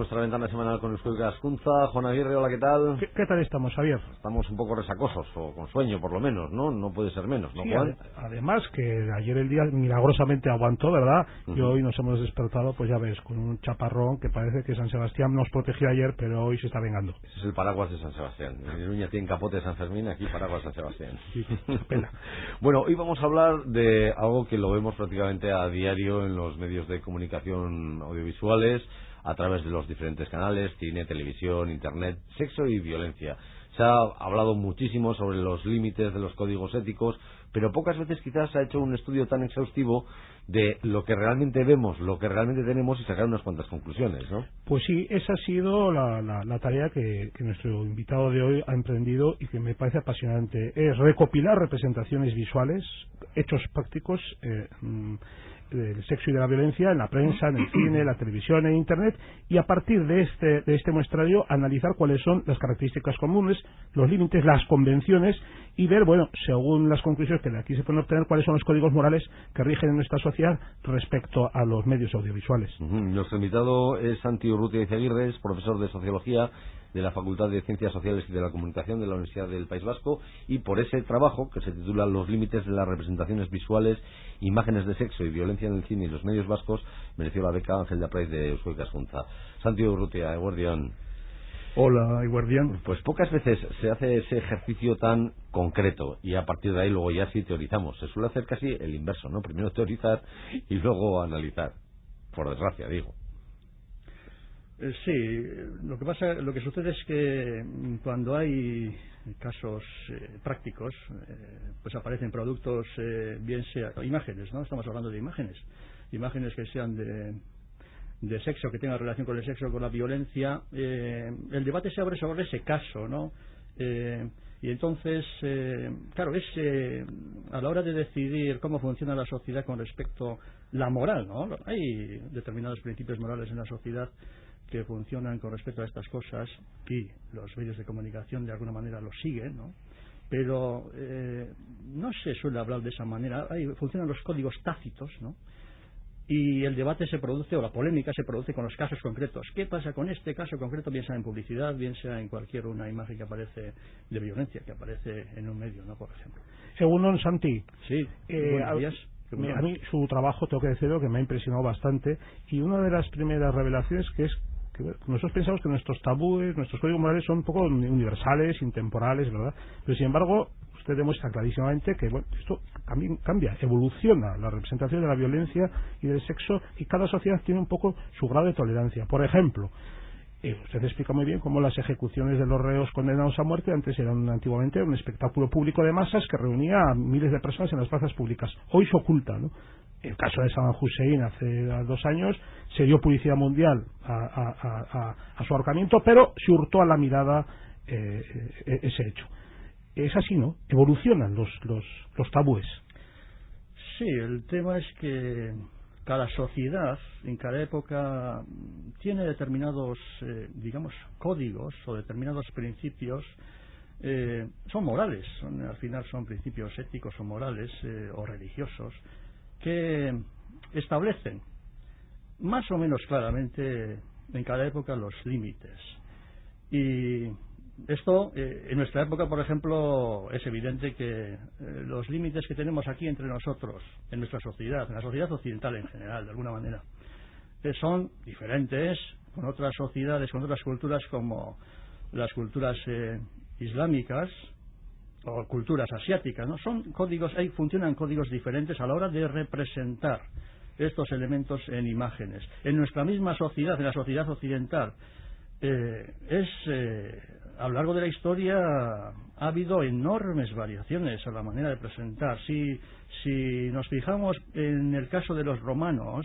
nuestra ventana semanal con Euskadi Askunza. Juan Aguirre, hola, ¿qué tal? ¿Qué tal estamos, Javier? Estamos un poco resacosos, o con sueño por lo menos, ¿no? No puede ser menos, ¿no, Sí, Juan? además que ayer el día milagrosamente aguantó, ¿verdad? Y Uh-huh. hoy nos hemos despertado, pues ya ves, con un chaparrón que parece que San Sebastián nos protegió ayer, pero hoy se está vengando. Ese es el paraguas de San Sebastián. En Iruña tiene capote de San Fermín, aquí paraguas San Sebastián. Sí, pena. Bueno, hoy vamos a hablar de algo que lo vemos prácticamente a diario en los medios de comunicación audiovisuales, a través de los diferentes canales, cine, televisión, internet, sexo y violencia. Se ha hablado muchísimo sobre los límites de los códigos éticos, pero pocas veces quizás se ha hecho un estudio tan exhaustivo de lo que realmente vemos, lo que realmente tenemos y sacar unas cuantas conclusiones, ¿no? Pues sí, esa ha sido la tarea que nuestro invitado de hoy ha emprendido y que me parece apasionante. Es recopilar representaciones visuales, hechos prácticos, del sexo y de la violencia en la prensa, en el cine, en la televisión, en internet, y a partir de este muestrario analizar cuáles son las características comunes, los límites, las convenciones, y ver, bueno, según las conclusiones que de aquí se pueden obtener, cuáles son los códigos morales que rigen en nuestra sociedad respecto a los medios audiovisuales. Nuestro invitado es Santi Urrutia Izaguirre, es profesor de Sociología de la Facultad de Ciencias Sociales y de la Comunicación de la Universidad del País Vasco, y por ese trabajo, que se titula Los límites de las representaciones visuales, imágenes de sexo y violencia en el cine y los medios vascos, mereció la beca Ángel de Apraiz de Euskadi Askunza. Santi Urrutia, eguerdión. Hola, eguerdión. Pues pocas veces se hace ese ejercicio tan concreto y a partir de ahí luego ya sí teorizamos. Se suele hacer casi el inverso, ¿no? Primero teorizar y luego analizar. Por desgracia, digo. Sí, lo que sucede es que cuando hay casos prácticos, pues aparecen productos, bien sea imágenes, ¿no? Estamos hablando de imágenes que sean de sexo, que tengan relación con el sexo, con la violencia. El debate se abre sobre ese caso, ¿no? Y entonces, claro, a la hora de decidir cómo funciona la sociedad con respecto a la moral, ¿no? Hay determinados principios morales en la sociedad que funcionan con respecto a estas cosas y los medios de comunicación de alguna manera los siguen, ¿no? Pero no se suele hablar de esa manera. Funcionan los códigos tácitos, ¿no? Y el debate se produce, o la polémica se produce con los casos concretos. ¿Qué pasa con este caso concreto, bien sea en publicidad, bien sea en cualquier una imagen que aparece de violencia, que aparece en un medio, ¿no? Por ejemplo. Según Santi, sí, buenos días. A mí su trabajo, tengo que decirlo, que me ha impresionado bastante, y una de las primeras revelaciones que nosotros pensamos que nuestros tabúes, nuestros códigos morales son un poco universales, intemporales, ¿verdad? Pero sin embargo, usted demuestra clarísimamente que bueno, esto también cambia, evoluciona la representación de la violencia y del sexo, y cada sociedad tiene un poco su grado de tolerancia. Por ejemplo, usted explica muy bien cómo las ejecuciones de los reos condenados a muerte antes eran antiguamente un espectáculo público de masas que reunía a miles de personas en las plazas públicas. Hoy se oculta, ¿no? El caso de Saddam Hussein hace 2 años se dio publicidad mundial a su ahorcamiento, pero se hurtó a la mirada ese hecho. Es así, ¿no? Evolucionan los tabúes. Sí, el tema es que cada sociedad, en cada época, tiene determinados, digamos, códigos o determinados principios. Son morales, al final son principios éticos o morales o religiosos, que establecen más o menos claramente en cada época los límites. Y esto, en nuestra época, por ejemplo, es evidente que los límites que tenemos aquí entre nosotros, en nuestra sociedad, en la sociedad occidental en general, de alguna manera, son diferentes con otras sociedades, con otras culturas como las culturas islámicas o culturas asiáticas, ¿no? Son códigos, funcionan códigos diferentes a la hora de representar estos elementos en imágenes. En nuestra misma sociedad, en la sociedad occidental, a lo largo de la historia ha habido enormes variaciones a la manera de presentar. Si nos fijamos en el caso de los romanos,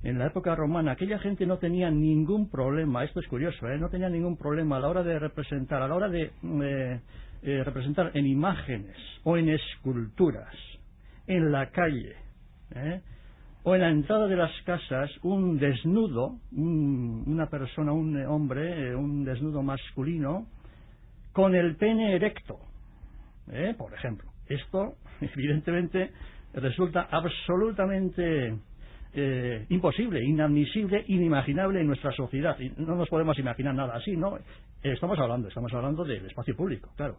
en la época romana, aquella gente no tenía ningún problema, esto es curioso, no tenía ningún problema a la hora de representar, a la hora de representar en imágenes o en esculturas, en la calle, o en la entrada de las casas, un desnudo, una persona, un hombre, un desnudo masculino, con el pene erecto, por ejemplo. Esto, evidentemente, resulta absolutamente imposible, inadmisible, inimaginable en nuestra sociedad. Y no nos podemos imaginar nada así, ¿no? Estamos hablando del espacio público, claro.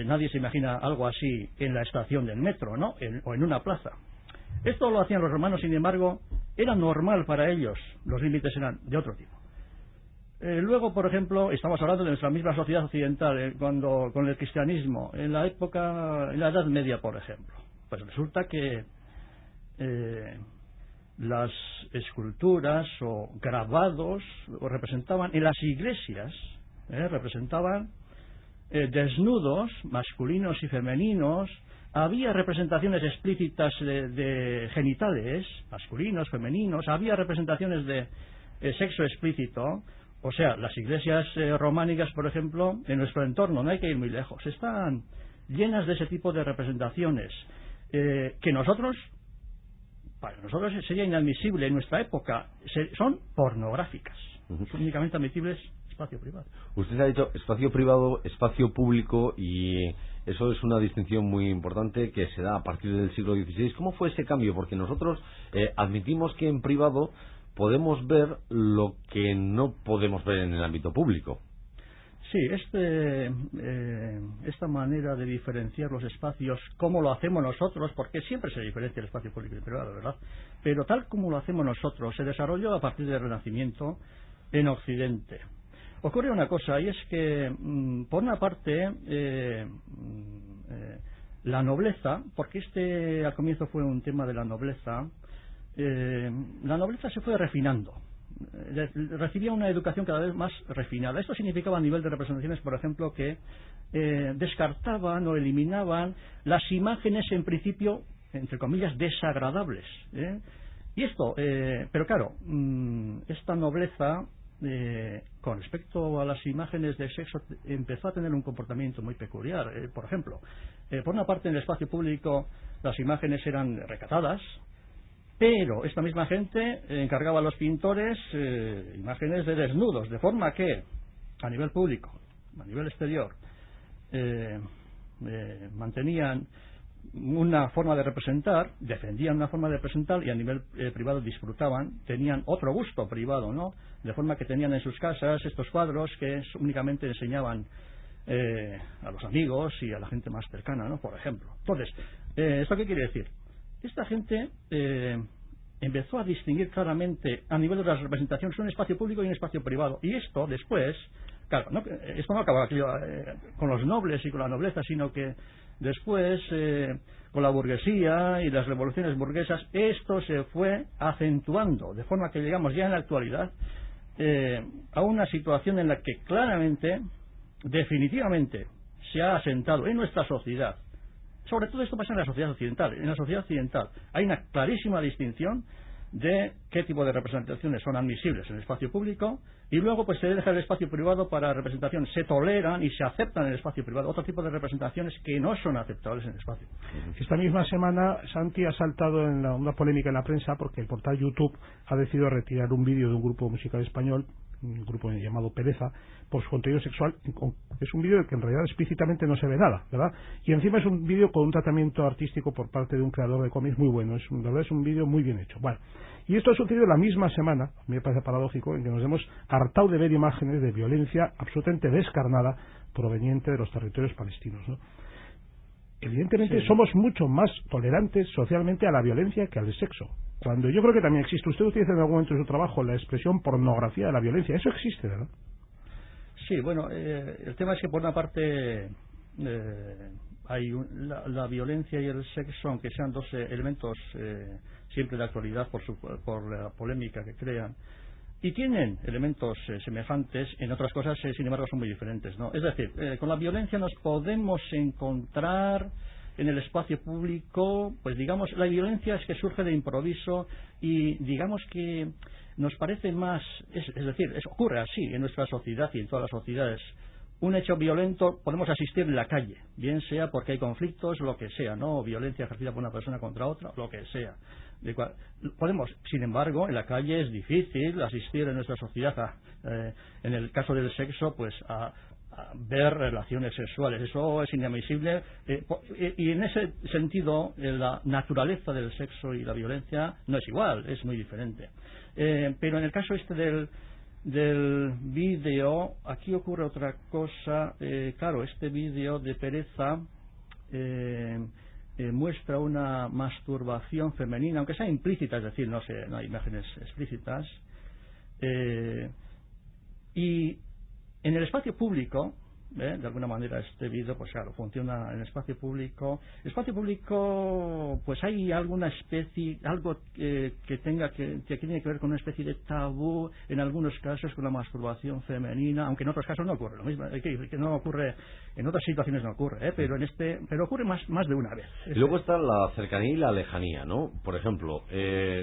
Nadie se imagina algo así en la estación del metro, ¿no? O en una plaza. Esto lo hacían los romanos, sin embargo, era normal para ellos. Los límites eran de otro tipo. Luego, por ejemplo, estamos hablando de nuestra misma sociedad occidental, con el cristianismo, en la Edad Media, por ejemplo. Pues resulta que las esculturas o grabados representaban en las iglesias, representaban desnudos masculinos y femeninos. Había representaciones explícitas de genitales masculinos, femeninos. Había representaciones de sexo explícito. O sea, las iglesias románicas, por ejemplo, en nuestro entorno, no hay que ir muy lejos, están llenas de ese tipo de representaciones que para nosotros sería inadmisible en nuestra época. Son pornográficas. Son únicamente admisibles espacio privado. Usted ha dicho espacio privado, espacio público, y eso es una distinción muy importante que se da a partir del siglo XVI. ¿Cómo fue ese cambio? Porque nosotros admitimos que en privado podemos ver lo que no podemos ver en el ámbito público. Sí, esta manera de diferenciar los espacios, como lo hacemos nosotros, porque siempre se diferencia el espacio público y el privado, ¿verdad? Pero tal como lo hacemos nosotros, se desarrolló a partir del Renacimiento en Occidente. Ocurre una cosa, y es que, por una parte, la nobleza, porque al comienzo fue un tema de la nobleza se fue refinando. Recibía una educación cada vez más refinada. Esto significaba a nivel de representaciones, por ejemplo, que descartaban o eliminaban las imágenes en principio, entre comillas, desagradables. Y esto, pero claro, esta nobleza, con respecto a las imágenes de sexo, empezó a tener un comportamiento muy peculiar. Por ejemplo, por una parte en el espacio público las imágenes eran recatadas, pero esta misma gente encargaba a los pintores imágenes de desnudos, de forma que a nivel público, a nivel exterior, mantenían una forma de representar, defendían una forma de representar, y a nivel privado disfrutaban, tenían otro gusto privado, ¿no? De forma que tenían en sus casas estos cuadros que únicamente enseñaban a los amigos y a la gente más cercana, ¿no? Por ejemplo. Entonces, ¿esto qué quiere decir? Esta gente empezó a distinguir claramente a nivel de las representaciones un espacio público y un espacio privado. Y esto después, claro, esto no acaba con los nobles y con la nobleza, sino que después, con la burguesía y las revoluciones burguesas, esto se fue acentuando, de forma que llegamos ya en la actualidad a una situación en la que claramente, definitivamente, se ha asentado en nuestra sociedad. Sobre todo esto pasa en la sociedad occidental. En la sociedad occidental hay una clarísima distinción de qué tipo de representaciones son admisibles en el espacio público, y luego pues se deja el espacio privado para representaciones. Se toleran y se aceptan en el espacio privado otro tipo de representaciones que no son aceptables en el espacio. Esta misma semana Santi ha saltado en una polémica en la prensa porque el portal YouTube ha decidido retirar un vídeo de un grupo musical español, un grupo llamado Pereza, por su contenido sexual. Es un vídeo que en realidad explícitamente no se ve nada, ¿verdad? Y encima es un vídeo con un tratamiento artístico por parte de un creador de cómics muy bueno. La verdad es un vídeo muy bien hecho. Bueno, y esto ha sucedido la misma semana, a mí me parece paradójico, en que nos hemos hartado de ver imágenes de violencia absolutamente descarnada proveniente de los territorios palestinos, ¿no? Evidentemente somos mucho más tolerantes socialmente a la violencia que al sexo. Cuando yo creo que también existe, usted utiliza en algún momento en su trabajo la expresión pornografía de la violencia. Eso existe, ¿verdad? Sí, bueno, el tema es que por una parte hay la violencia y el sexo, aunque sean dos elementos siempre de actualidad por la polémica que crean, y tienen elementos semejantes, en otras cosas sin embargo son muy diferentes, ¿no? Es decir, con la violencia nos podemos encontrar en el espacio público, pues digamos, la violencia es que surge de improviso y digamos que nos parece más, es decir, eso ocurre así en nuestra sociedad y en todas las sociedades. Un hecho violento podemos asistir en la calle, bien sea porque hay conflictos, lo que sea, ¿no? Violencia ejercida por una persona contra otra, lo que sea. Podemos, sin embargo, en la calle es difícil asistir en nuestra sociedad en el caso del sexo, pues a ver relaciones sexuales. Eso es inadmisible. Y en ese sentido, la naturaleza del sexo y la violencia no es igual, es muy diferente. Pero en el caso del vídeo, aquí ocurre otra cosa. Claro, este vídeo de Pereza muestra una masturbación femenina, aunque sea implícita, es decir, no hay imágenes explícitas. Y en el espacio público, de alguna manera este vídeo, pues claro, funciona en el espacio público. El espacio público, pues hay alguna especie, algo que tiene que ver con una especie de tabú, en algunos casos con la masturbación femenina, aunque en otros casos no ocurre lo mismo, que no ocurre, en otras situaciones no ocurre, pero ocurre más de una vez. Y luego está la cercanía y la lejanía, ¿no? Por ejemplo,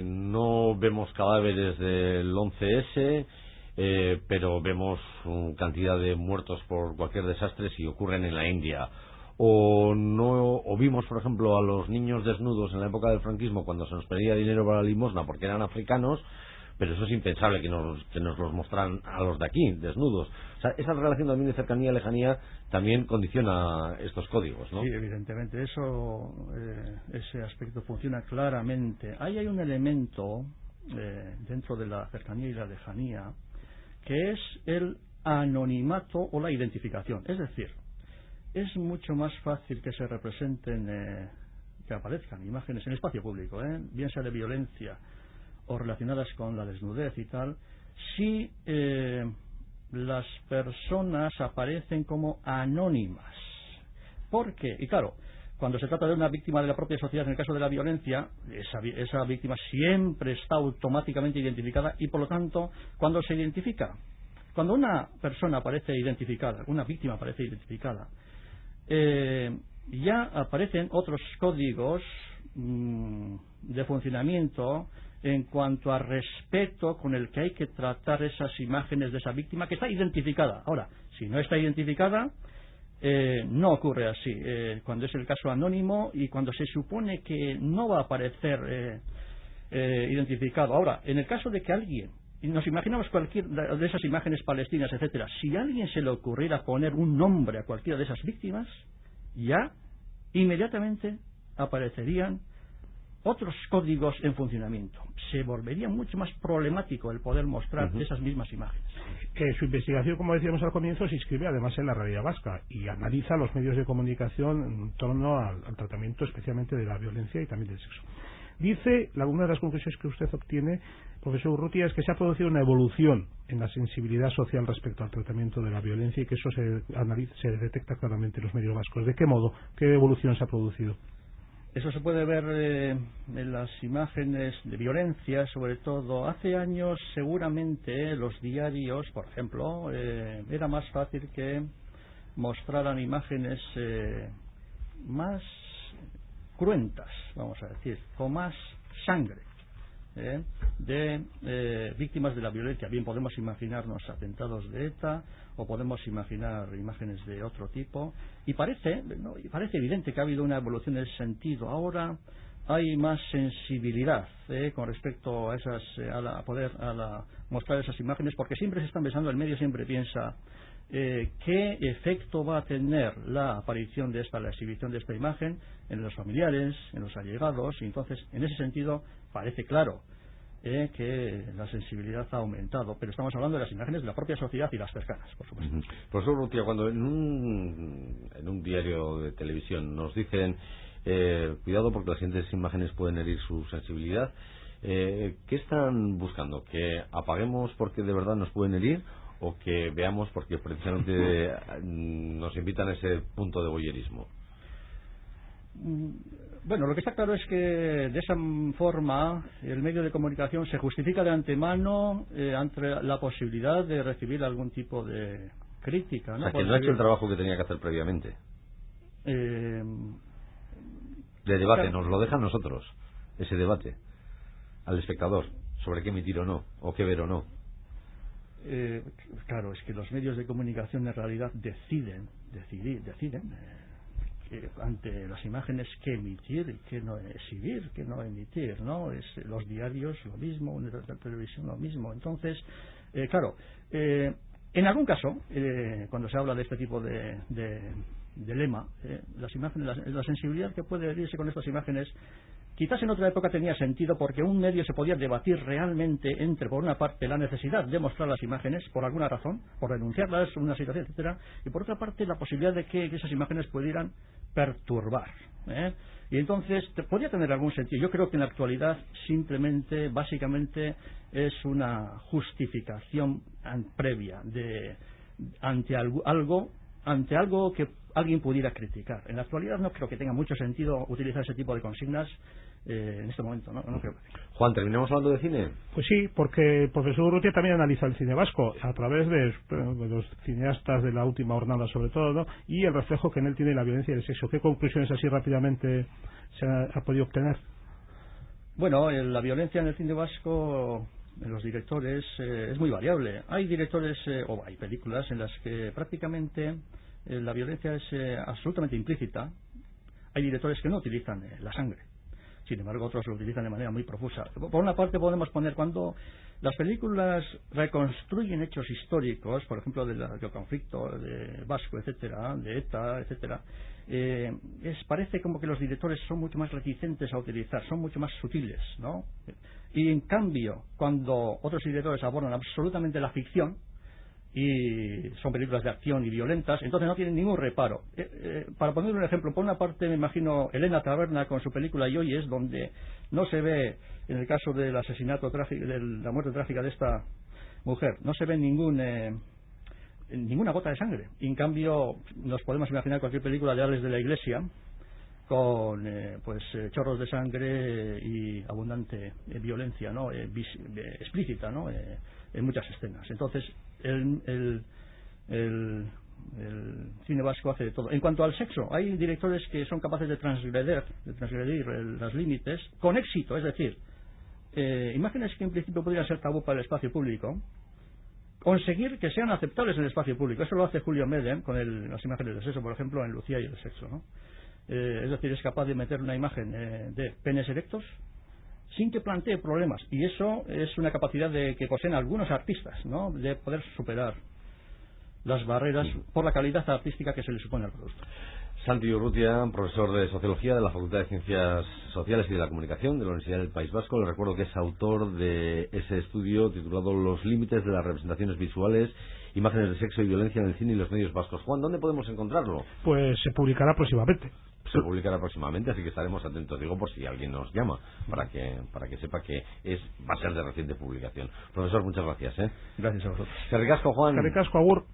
no vemos cadáveres del 11S, pero vemos cantidad de muertos por cualquier desastre si ocurren en la India. O vimos, por ejemplo, a los niños desnudos en la época del franquismo cuando se nos pedía dinero para la limosna porque eran africanos, pero eso es impensable que nos los mostraran a los de aquí, desnudos. O sea, esa relación también de cercanía y lejanía también condiciona estos códigos, ¿no? Sí, evidentemente, ese aspecto funciona claramente. Ahí hay un elemento dentro de la cercanía y la lejanía, que es el anonimato o la identificación. Es decir, es mucho más fácil que se representen, que aparezcan imágenes en el espacio público, bien sea de violencia o relacionadas con la desnudez y tal, si las personas aparecen como anónimas. ¿Por qué? Y claro, cuando se trata de una víctima de la propia sociedad, en el caso de la violencia, esa víctima siempre está automáticamente identificada y, por lo tanto, cuando una persona aparece identificada, una víctima aparece identificada, ya aparecen otros códigos de funcionamiento en cuanto a respeto con el que hay que tratar esas imágenes de esa víctima que está identificada. Ahora, si no está identificada, no ocurre así. Cuando es el caso anónimo y cuando se supone que no va a aparecer identificado. Ahora, en el caso de que alguien, y nos imaginamos cualquier de esas imágenes palestinas, etcétera, si a alguien se le ocurriera poner un nombre a cualquiera de esas víctimas, ya inmediatamente aparecerían otros códigos en funcionamiento. Se volvería mucho más problemático el poder mostrar esas mismas imágenes. Su investigación, como decíamos al comienzo, se inscribe además en la realidad vasca y analiza los medios de comunicación en torno al tratamiento especialmente de la violencia y también del sexo. Dice, una de las conclusiones que usted obtiene, profesor Urrutia, es que se ha producido una evolución en la sensibilidad social respecto al tratamiento de la violencia y que eso se detecta claramente en los medios vascos. ¿De qué modo? ¿Qué evolución se ha producido? Eso se puede ver en las imágenes de violencia, sobre todo. Hace años, seguramente, los diarios, por ejemplo, era más fácil que mostraran imágenes más cruentas, vamos a decir, con más sangre, de víctimas de la violencia. Bien, podemos imaginarnos atentados de ETA o podemos imaginar imágenes de otro tipo y parece evidente que ha habido una evolución en ese sentido. Ahora hay más sensibilidad con respecto a mostrar esas imágenes, porque siempre se están pensando, el medio siempre piensa qué efecto va a tener la aparición de la exhibición de esta imagen en los familiares, en los allegados, y entonces en ese sentido parece claro que la sensibilidad ha aumentado, pero estamos hablando de las imágenes de la propia sociedad y las cercanas, por supuesto. Profesor Urrutia, cuando en un diario de televisión nos dicen cuidado porque las siguientes imágenes pueden herir su sensibilidad, ¿qué están buscando? ¿Que apaguemos porque de verdad nos pueden herir o que veamos porque precisamente nos invitan a ese punto de voyerismo? Bueno, lo que está claro es que de esa forma el medio de comunicación se justifica de antemano ante la posibilidad de recibir algún tipo de crítica, ¿no? O sea, que no ha hecho el trabajo que tenía que hacer previamente. De debate, claro. Nos lo deja a nosotros, ese debate, al espectador, sobre qué emitir o no, o qué ver o no. Claro, es que los medios de comunicación en realidad deciden ante las imágenes qué emitir y qué no exhibir, qué no emitir, ¿no? Los diarios lo mismo, la televisión lo mismo. Entonces, claro, En algún caso, cuando se habla de este tipo de lema, las imágenes, la sensibilidad que puede herirse con estas imágenes, quizás en otra época tenía sentido porque un medio se podía debatir realmente entre, por una parte, la necesidad de mostrar las imágenes por alguna razón, por denunciarlas, una situación, etcétera, y por otra parte la posibilidad de que esas imágenes pudieran perturbar. Y entonces podría tener algún sentido. Yo creo que en la actualidad simplemente, básicamente, es una justificación previa ante algo que alguien pudiera criticar. En la actualidad no creo que tenga mucho sentido utilizar ese tipo de consignas en este momento, no creo que tenga. Juan, ¿terminamos hablando de cine? Pues sí, porque el profesor Urrutia también analiza el cine vasco a través de los cineastas de la última jornada, sobre todo, ¿no? Y el reflejo que en él tiene la violencia y el sexo. ¿Qué conclusiones así rápidamente se ha podido obtener? Bueno, la violencia en el cine vasco, en los directores, es muy variable. Hay directores o hay películas en las que prácticamente la violencia es absolutamente implícita. Hay directores que no utilizan la sangre. Sin embargo, otros lo utilizan de manera muy profusa. Por una parte podemos poner cuando las películas reconstruyen hechos históricos, por ejemplo del conflicto de vasco, etcétera, de ETA, etcétera, parece como que los directores son mucho más reticentes a utilizar, son mucho más sutiles, ¿no? Y en cambio, cuando otros directores abordan absolutamente la ficción, y son películas de acción y violentas, entonces no tienen ningún reparo. Para poner un ejemplo, por una parte me imagino Elena Taberna con su película Yoyes, donde no se ve, en el caso del asesinato trágico, de la muerte trágica de esta mujer, no se ve ninguna gota de sangre. Y en cambio nos podemos imaginar cualquier película de Ales de la Iglesia con chorros de sangre y abundante violencia, ¿no? Explícita, ¿no? En muchas escenas. Entonces el cine vasco hace de todo. En cuanto al sexo, hay directores que son capaces de transgredir los límites con éxito, es decir, imágenes que en principio podrían ser tabú para el espacio público, conseguir que sean aceptables en el espacio público. Eso lo hace Julio Medem con las imágenes de sexo, por ejemplo, en Lucía y el sexo, ¿no? Es decir, es capaz de meter una imagen de penes erectos sin que plantee problemas, y eso es una capacidad que poseen algunos artistas, ¿no? De poder superar las barreras por la calidad artística que se le supone al producto. Santi Urrutia, profesor de Sociología de la Facultad de Ciencias Sociales y de la Comunicación de la Universidad del País Vasco. Le recuerdo que es autor de ese estudio titulado Los límites de las representaciones visuales, imágenes de sexo y violencia en el cine y los medios vascos. Juan, ¿dónde podemos encontrarlo? Pues se publicará próximamente. Se publicará próximamente, así que estaremos atentos, digo, por si alguien nos llama, para que sepa que va a ser de reciente publicación. Profesor, muchas gracias. Gracias a vosotros. Eskerrik asko, Juan. Eskerrik asko, agur.